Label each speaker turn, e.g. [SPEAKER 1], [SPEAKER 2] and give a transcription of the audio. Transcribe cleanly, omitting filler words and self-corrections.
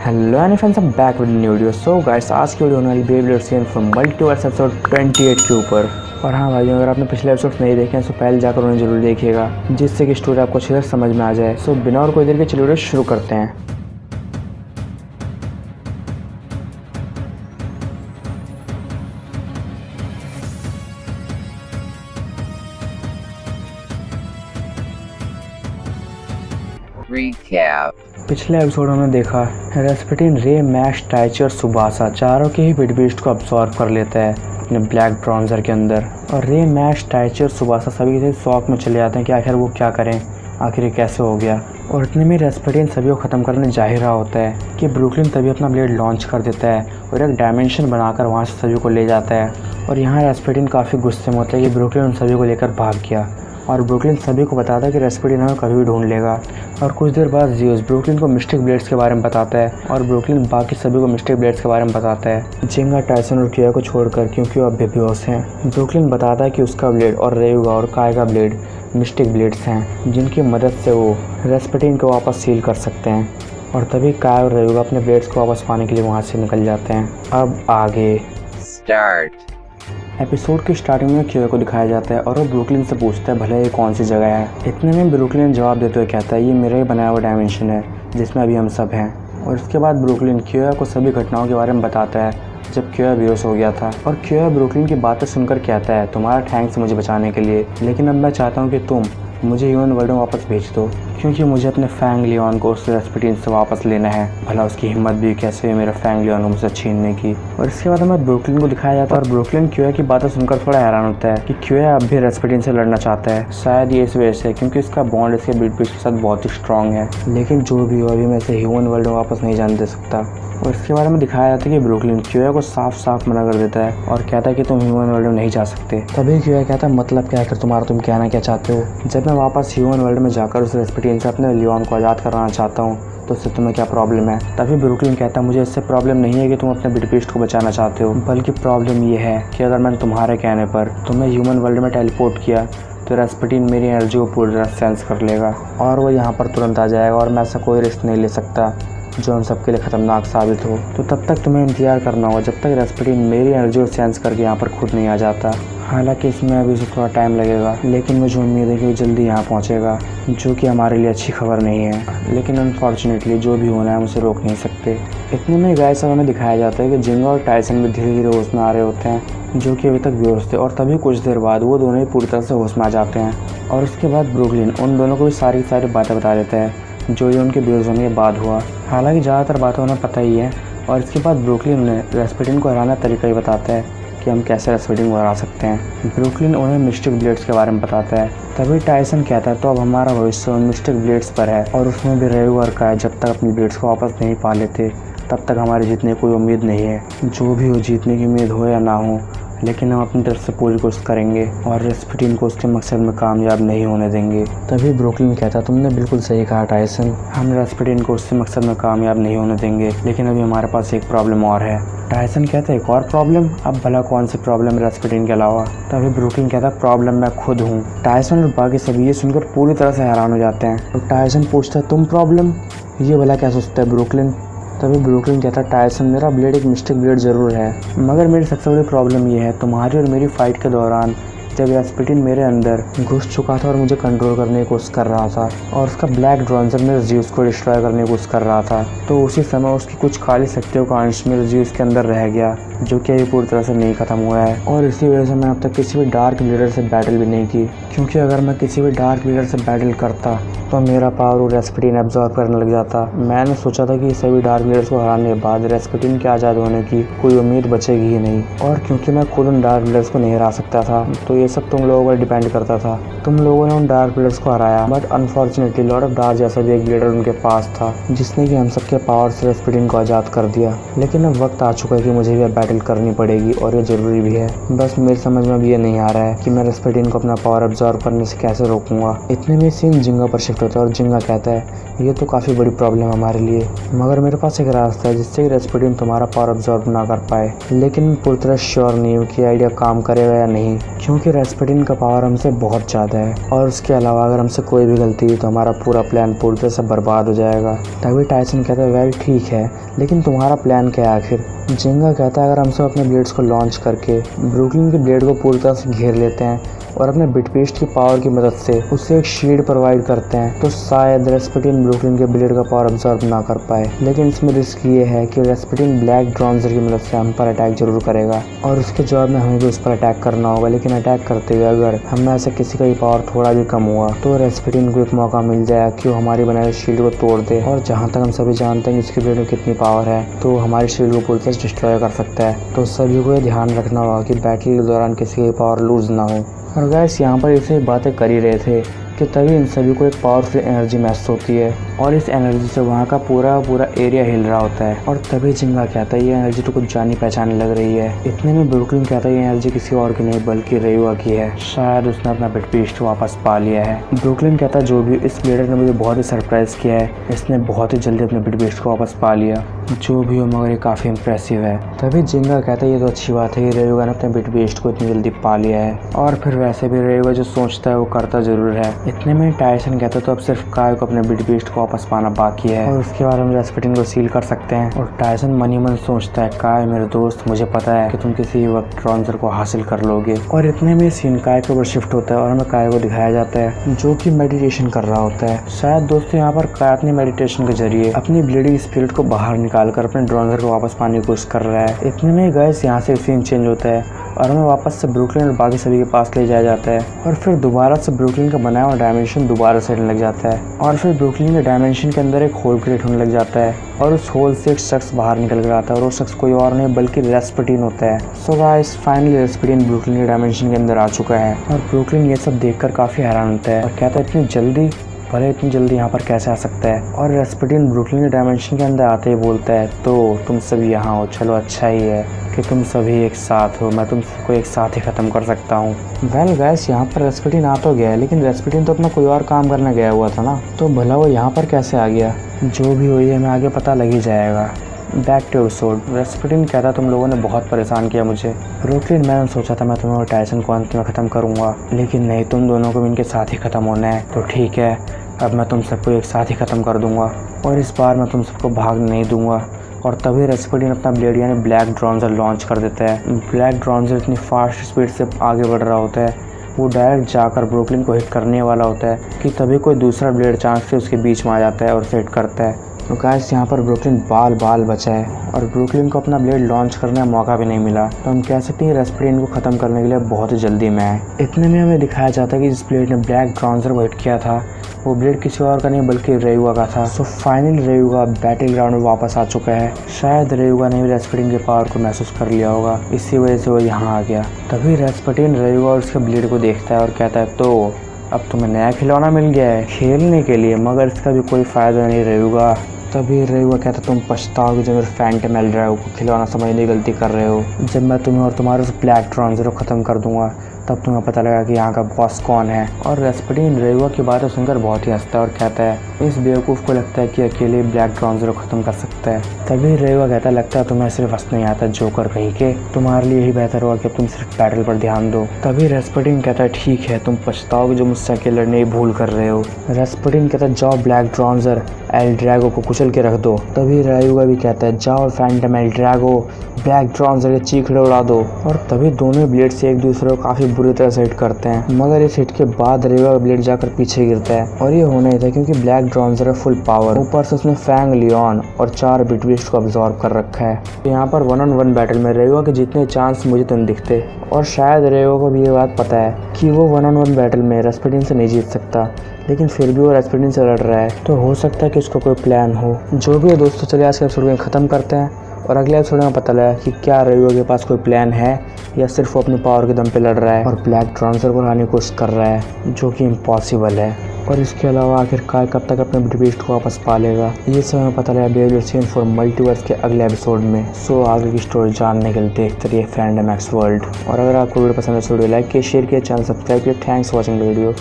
[SPEAKER 1] Hello and friends, I am back with new video. So guys, आज की video होने वाली बेबलेट सीन फ्रॉम मल्टीवर्स एपिसोड 28 के ऊपर। और हाँ भाइयों, अगर आपने पिछले एपिसोड्स नहीं देखे हैं तो पहले जाकर उन्हें जरूर देखिएगा, जिससे कि स्टोरी आपको अच्छे से समझ में आ जाए। सो बिना और कोई देर के चलिए वीडियो शुरू करते हैं।
[SPEAKER 2] Recap.
[SPEAKER 1] पिछले एपिसोड में हमने देखा रेस्पेटिन, रे, मैक्स, टाइची और सुबासा चारों के ही बिट बीस्ट को अब्सॉर्ब कर लेता है अपने ब्लैक ब्राउन्जर के अंदर। और रे, मैक्स, टाइची और सुबासा सभी से शॉक में चले जाते हैं कि आखिर वो क्या करें, आखिर ये कैसे हो गया। और इतने में रेस्पेटिन सभी को ख़त्म करने जा ही रहा होता है कि ब्रुकलिन तभी अपना ब्लेड लॉन्च कर देता है और एक डायमेंशन बनाकर वहाँ से सभी को ले जाता है। और यहाँ रेस्पेटिन काफ़ी गुस्से में होता है कि ब्रुकलिन उन सभी को लेकर भाग गया। और ब्रुकलिन सभी को बताता है कि रेस्पेटिन हमें कभी भी ढूंढ लेगा। और कुछ देर बाद जियोस ब्रुकलिन को मिस्टिक ब्लेड्स के बारे में बताता है और ब्रुकलिन बाकी सभी को मिस्टिक ब्लेड्स के बारे में बताता है, जिंगा, टाइसन और किया को छोड़कर, क्योंकि वो अब बेहोश हैं। ब्रुकलिन बताता है कि उसका ब्लेड और रेयुगा और काय का ब्लेड मिस्टिक ब्लेड्स हैं, जिनकी मदद से वो रेस्पेटिन को वापस सील कर सकते हैं। और तभी काय और रेयुगा अपने ब्लेड्स को वापस पाने के लिए वहाँ से निकल जाते हैं। अब आगे
[SPEAKER 2] Start.
[SPEAKER 1] एपिसोड की स्टार्टिंग में क्यूए को दिखाया जाता है और वो ब्रुकलिन से पूछता है भले ये कौन सी जगह है। इतने में ब्रुकलिन जवाब देते हुए कहता है ये मेरा ही बनाया हुआ डायमेंशन है जिसमें अभी हम सब हैं। और उसके बाद ब्रुकलिन क्यूए को सभी घटनाओं के बारे में बताता है जब क्यूए बेहोश हो गया था। और क्यूए ब्रुकलिन की बातें सुनकर कहता है तुम्हारा थैंक्स मुझे बचाने के लिए, लेकिन अब मैं चाहता हूँ कि तुम मुझे ह्यूमन वर्ल्ड में वापस भेज दो, क्योंकि मुझे अपने फैंग लियोन को उस रेस्पेटिन से वापस लेना है। भला उसकी हिम्मत भी कैसे हुई मेरा फैंग लियोन को मुझसे छीनने की। और इसके बाद हमें ब्रुकलिन को दिखाया जाता है और ब्रुकलिन क्यूए की बातें सुनकर थोड़ा हैरान होता है कि क्यूए अब भी रेस्पेटिन से लड़ना चाहता है। शायद ये इस वजह से क्योंकि इसका बॉन्ड इसके बीट बीट के साथ बहुत ही स्ट्रॉन्ग है। लेकिन जो भी हो, अभी मैं इसे ह्यूमन वर्ल्ड में वापस नहीं जाने दे सकता। और इसके बारे में दिखाया जाता है कि ब्रुकलिन क्यूए को साफ साफ मना कर देता है और कहता है कि तुम ह्यूमन वर्ल्ड में नहीं जा सकते। तभी क्यूए कहता है मतलब क्या है तुम्हारा, तुम कहना क्या चाहते हो? जब मैं वापस ह्यूमन वर्ल्ड में जाकर उस रेस्पेटिन से अपने लियोन को आज़ाद कराना चाहता हूँ तो उससे तुम्हें क्या प्रॉब्लम है? तभी ब्रुकलिन कहता है मुझे इससे प्रॉब्लम नहीं है कि तुम अपने बिट बीस्ट को बचाना चाहते हो, बल्कि प्रॉब्लम ये है कि अगर मैंने तुम्हारे कहने पर तुम्हें ह्यूमन वर्ल्ड में टेलीपोर्ट किया तो रेस्पेटिन मेरी एनर्जी को पूरी तरह सेंस कर लेगा और वो यहाँ पर तुरंत आ जाएगा। और मैं ऐसा कोई रिस्क नहीं ले सकता जो हम सबके लिए ख़तरनाक साबित हो। तो तब तक तुम्हें इंतजार करना होगा जब तक रेस्पेटिन मेरी एनर्जी को सेंस करके यहाँ पर खुद नहीं आ जाता। हालांकि इसमें अभी से थोड़ा टाइम लगेगा, लेकिन मुझे उम्मीद है कि वो जल्दी यहाँ पहुँचेगा, जो कि हमारे लिए अच्छी खबर नहीं है। लेकिन अनफॉर्चुनेटली जो भी होना है हम उसे रोक नहीं सकते। इतने में गाइस हमें दिखाया जाता है कि जिंगा और टाइसन भी धीरे धीरे होश में आ रहे होते हैं, जो कि अभी तक बेहोश थे। और तभी कुछ देर बाद वो दोनों ही पूरी तरह से होश में आ जाते हैं। और उसके बाद ब्रुकलिन उन दोनों को भी सारी बातें बता देता है जो ये उनके बेहोश होने के बाद हुआ। हालांकि ज़्यादातर बातें उन्हें पता ही है। और इसके बाद ब्रुकलिन उन्हें रेस्पेटिन को हराने का तरीका ही बताता है कि हम कैसे रेस्पेटिन को हरा सकते हैं। ब्रुकलिन उन्हें मिस्टिक ब्लेड्स के बारे में बताता है। तभी टाइसन कहता है तो अब हमारा भविष्य उन मिस्टिक ब्लेड्स पर है और उसमें भी रेयू और काय जब तक अपनी ब्लेड्स को वापस नहीं पा लेते तब तक हमारे जीतने की कोई उम्मीद नहीं है। जो भी हो, जीतने की उम्मीद हो या ना हो, लेकिन हम अपनी तरफ से पूरी कोशिश करेंगे और रेस्पेटिन को उसके मकसद में कामयाब नहीं होने देंगे। तभी ब्रुकलिन कहता तुमने बिल्कुल सही कहा टाइसन, हम रेस्पेटिन को उसके मकसद में कामयाब नहीं होने देंगे, लेकिन अभी हमारे पास एक प्रॉब्लम और है। टाइसन कहता है एक और प्रॉब्लम? अब भला कौन सी प्रॉब्लम रेस्पेटिन के अलावा? तभी ब्रुकलिन कहता है प्रॉब्लम मैं खुद हूँ। टाइसन और बाकी सभी ये सुनकर पूरी तरह से हैरान हो जाते हैं। तो टाइसन पूछता है तुम प्रॉब्लम? ये भला क्या सोचता है ब्रुकलिन? तभी ब्रुकलिन कहता है टाइसन मेरा ब्लेड एक मिस्टिक ब्लेड ज़रूर है, मगर मेरी सबसे बड़ी प्रॉब्लम ये है तुम्हारी और मेरी फाइट के दौरान जब रेस्पेटिन मेरे अंदर घुस चुका था और मुझे कंट्रोल करने की कोशिश कर रहा था और उसका ब्लैक ब्राउन्जर मेरे जियोस को डिस्ट्रॉय करने की कोशिश कर रहा था, तो उसी समय उसकी कुछ खाली शक्तियों का अंश मेरे जियोस के अंदर रह गया, जो कि अभी पूरी तरह से नहीं ख़त्म हुआ है। और इसी वजह से मैं अब तक किसी भी डार्क लीडर से बैटल भी नहीं की, क्योंकि अगर मैं किसी भी डार्क लीडर से बैटल करता तो मेरा पावर वो रेस्पेटिन एब्जॉर्ब करने लग जाता। मैंने सोचा था कि सभी डार्क लीडर्स को हराने के बाद रेस्पेटिन के आज़ाद होने की कोई उम्मीद बचेगी ही नहीं। और क्योंकि मैं खुद उन डार्क लीडर्स को नहीं हरा सकता था तो ये सब तुम लोगों पर डिपेंड करता था। तुम लोगों ने उन डार्क लीडर्स को हराया, but unfortunately Lord of dark जैसा भी एक लीडर उनके पास था जिसने कि हम सबके पावर से रेस्पेटिन को आज़ाद कर दिया। लेकिन अब वक्त आ चुका है कि मुझे भी बैटल करनी पड़ेगी और ये ज़रूरी भी है। बस मेरी समझ में अब ये नहीं आ रहा है कि मैं रेस्पेटिन को अपना पावर एब्जॉर्ब करने से कैसे रोकूंगा। इतने में सीन जिंगा पर शिफ्ट होता है और जिंगा कहता है ये तो काफ़ी बड़ी प्रॉब्लम है हमारे लिए, मगर मेरे पास एक रास्ता है जिससे रेस्पेटिन तुम्हारा पावर एब्जॉर्ब ना कर पाए। लेकिन मैं पूरी तरह श्योर नहीं हूँ कि आइडिया काम करेगा या नहीं, क्योंकि रेस्पेटिन का पावर हमसे बहुत ज़्यादा है और उसके अलावा अगर हमसे कोई भी गलती हुई तो हमारा पूरा प्लान पूरी तरह से बर्बाद हो जाएगा। तभी टाइसन कहता है वेल ठीक है, लेकिन तुम्हारा प्लान क्या है आखिर? जिंगा कहता है अगर हम सब अपने ब्लेड्स को लॉन्च करके ब्रुकलिन के ब्लेड को पूरी तरह से घेर लेते हैं और अपने बिटबीस्ट की पावर की मदद से उसे एक शील्ड प्रोवाइड करते हैं तो शायद रेस्पेटिन ब्रुकलिन के ब्लेड का पावर ऑब्जर्व ना कर पाए। लेकिन इसमें रिस्क ये है कि रेस्पेटिन ब्लैक ड्रॉन्जर की मदद से हम पर अटैक जरूर करेगा और उसके जवाब में हमें भी उस पर अटैक करना होगा। लेकिन अटैक करते हुए अगर हम में से किसी का भी पावर थोड़ा भी कम हुआ तो रेस्पेटिन को एक मौका मिल जाएगा कि वो हमारी बनाई शील्ड को तोड़ दे। और जहाँ तक हम सभी जानते हैं कि उसके ब्लेड में कितनी पावर है तो हमारी शील्ड को पूरी तरह से डिस्ट्रॉय कर सकता है। तो सभी को ये ध्यान रखना होगा कि बैटल के दौरान किसी की पावर लूज ना हो। और गैस यहाँ पर इसे बातें कर ही रहे थे कि तभी इन सभी को एक पावरफुल एनर्जी महसूस होती है और इस एनर्जी से वहाँ का पूरा एरिया हिल रहा होता है। और तभी जिंगा कहता है ये एनर्जी तो कुछ जानी पहचानी लग रही है। इतने में ब्रुकलिन कहता है ये एनर्जी किसी और की नहीं बल्कि रेयुआ की है, शायद उसने अपना बिटबीस्ट वापस पा लिया है। ब्रुकलिन कहता है जो भी इस ब्लेडर ने मुझे बहुत ही सरप्राइज किया है, इसने बहुत ही जल्दी अपने बिटबीस्ट को वापस पा लिया, जो भी हो मगर ये काफ़ी इम्प्रेसिव है। तभी जिंगा कहता है ये तो अच्छी बात है कि रेयुआ ने अपने बिटबीस्ट को इतनी जल्दी पा लिया है। और फिर वैसे भी रेयुआ जो सोचता है वो करता ज़रूर है। इतने में टाइसन कहता है तो अब सिर्फ काय को अपने बिटबीस्ट को वापस पाना बाकी है और उसके बाद हम रेस्पेटिन को सील कर सकते हैं। और टाइसन मन ही मन सोचता है काय मेरे दोस्त, मुझे पता है कि तुम किसी वक्त ड्रॉन्जर को हासिल कर लोगे। और इतने में सीन काय के ऊपर शिफ्ट होता है और हमें काय को दिखाया जाता है जो कि मेडिटेशन कर रहा होता है। शायद दोस्तों यहाँ पर काय अपनी मेडिटेशन के जरिए अपनी ब्लीडिंग स्पिरिट को बाहर निकाल कर अपने ड्रॉन्जर को वापस पाने की कोशिश कर रहा है। इतने में गैस यहाँ से सीन चेंज होता है और हमें वापस से ब्रुकलिन और बाकी सभी के पास ले जाया जाता है और फिर दोबारा से ब्रुकलिन का बनाया हुआ डायमेंशन दोबारा से लग जाता है और फिर ब्रुकलिन के डायमेंशन के अंदर एक होल क्रिएट होने लग जाता है और उस होल से एक शख्स बाहर निकल कर आता है और वो शख्स कोई और नहीं बल्कि रेस्पेटिन होता है। सो गाइस फाइनली रेस्पेटिन ब्रुकलिन के डायमेंशन के अंदर आ चुका है और ब्रुकलिन ये सब देखकर काफ़ी हैरान होता है और कहता है इतनी जल्दी यहाँ पर कैसे आ सकता है। और रेस्पेटिन ब्रुकलिन के डायमेंशन के अंदर आते ही बोलता है तो तुम सभी यहाँ हो, चलो अच्छा ही है कि तुम सभी एक साथ हो, मैं तुम सबको एक साथ ही ख़त्म कर सकता हूँ। वेल गैस यहाँ पर रेस्पेटिन आ तो गया है लेकिन रेस्पेटिन तो अपना कोई और काम करने गया हुआ था ना, तो भला वो यहाँ पर कैसे आ गया? जो भी हुई है हमें आगे पता लग ही जाएगा। Back to episode. रेस्पेटिन कहता तुम लोगों ने बहुत परेशान किया मुझे। ब्रुकलिन मैंने सोचा था मैं तुम्हें और टाइसन को अंत में ख़त्म करूँगा लेकिन नहीं, तुम दोनों को भी इनके साथ ही ख़त्म होना है। तो ठीक है, अब मैं तुम सबको एक साथ ही ख़त्म कर दूँगा और इस बार मैं तुम सबको भागने नहीं दूँगा। और तभी रेस्पेटिन अपना ब्लेड यानी ब्लैक ड्रॉन्जर लॉन्च कर देता है। ब्लैक ड्रॉन्जर इतनी फास्ट स्पीड से आगे बढ़ रहा होता है, वो डायरेक्ट जाकर ब्रुकलिन को हिट करने वाला होता है कि तभी कोई दूसरा ब्लेड चांस से उसके बीच में आ जाता है और उसे हिट करता है। तो गाइस यहाँ पर ब्रुकलिन बाल बचा है और ब्रुकलिन को अपना ब्लेड लॉन्च करने का मौका भी नहीं मिला, तो हम कह सकते हैं रेस्पेटिन को ख़त्म करने के लिए बहुत ही जल्दी में आए। इतने में हमें दिखाया जाता है कि जिस ब्लेड ने ब्लैक ड्रॉन्जर को हिट किया था वो ब्लेड किसी और का नहीं बल्कि रेयुआ का था। सो फाइनली रेयुआ बैटल ग्राउंड में वापस आ चुका है। शायद रेयुआ ने भी रेस्पेटिन के पावर को महसूस कर लिया होगा, इसी वजह से वो यहाँ आ गया। तभी रेस्पेटिन रेयुआ और उसके ब्लेड को देखता है और कहता है तो अब तुम्हें नया खिलौना मिल गया है खेलने के लिए, मगर इसका भी कोई फ़ायदा नहीं रेयुआ। तभी रेयुआ कहता तुम पछताओगे जब मेरे फैंटम एल्ड्रागो को खिलौना समझने की गलती कर रहे हो। जब मैं तुम्हें और तुम्हारे उस ब्लैक ड्रॉन्जर को ख़त्म कर दूंगा तब तुम्हें पता लगा कि यहाँ का बॉस कौन है। और रेस्पेटिन रेयुआ की बातें सुनकर बहुत ही हंसता है और कहता है इस बेवकूफ़ को लगता है कि अकेले ब्लैक ड्रॉन्जर को ख़त्म कर सकता है। तभी रेयुआ कहता लगता है तुम्हें सिर्फ हंसना ही आता है जोकर कहीं के, तुम्हारे लिए यही बेहतर होगा कि तुम सिर्फ बैटल पर ध्यान दो। तभी रेस्पेटिन कहता है ठीक है, तुम पछताओगे जो मुझसे अकेले लड़ने की भूल कर रहे हो। रेस्पेटिन कहता है जाओ ब्लैक ड्रॉन्जर एल्ड्रागो को कुचल के रख दो। तभी रेयुआ भी कहता है जाओ फैंटम एल्ड्रागो ब्लैक ड्रॉन्जर के चीखड़े उड़ा दो। और तभी दोनों ब्लेड से एक दूसरे को काफ़ी बुरी तरह से हिट करते हैं, मगर इस हिट के बाद रेयुआ का ब्लेड जाकर पीछे गिरता है और ये होना ही था क्योंकि ब्लैक ड्रॉन्जर है फुल पावर, ऊपर से उसने फैंग लियोन और 4 बिटबीस्ट को अब्सॉर्ब कर रखा है। तो यहाँ पर 1-on-1 बैटल में रेयुआ के जीतने चांस मुझे तो नहीं दिखते और शायद रेयुआ को भी ये बात पता है कि वो 1-on-1 बैटल में रेस्पेटिन से नहीं जीत सकता, लेकिन फिर भी वो रेस्पेटिन से लड़ रहा है, तो हो सकता है कि उसको कोई प्लान हो। जो भी है दोस्तों, चलिए आज के एपिसोड को ख़त्म करते हैं और अगले एपिसोड में पता लगा कि क्या रेयुआ के पास कोई प्लान है या सिर्फ वो अपनी पावर के दम पे लड़ रहा है और ब्लैक ड्रॉन्जर को हराने की कोशिश कर रहा है, जो कि इम्पॉसिबल है। और इसके अलावा आखिरकार कब तक अपने बिटबीस्ट को वापस पा लेगा, ये सब हमें पता लगा बेबी सीन फॉर मल्टीवर्स के अगले एपिसोड में। सो आगे की स्टोरी जानने के लिए देखते रहिए फैंडम एक्स वर्ल्ड। और अगर आपको वीडियो पसंद है तो वीडियो लाइक किया, शेयर किया, चैनल सब्सक्राइब किया। Thanks for watching the video.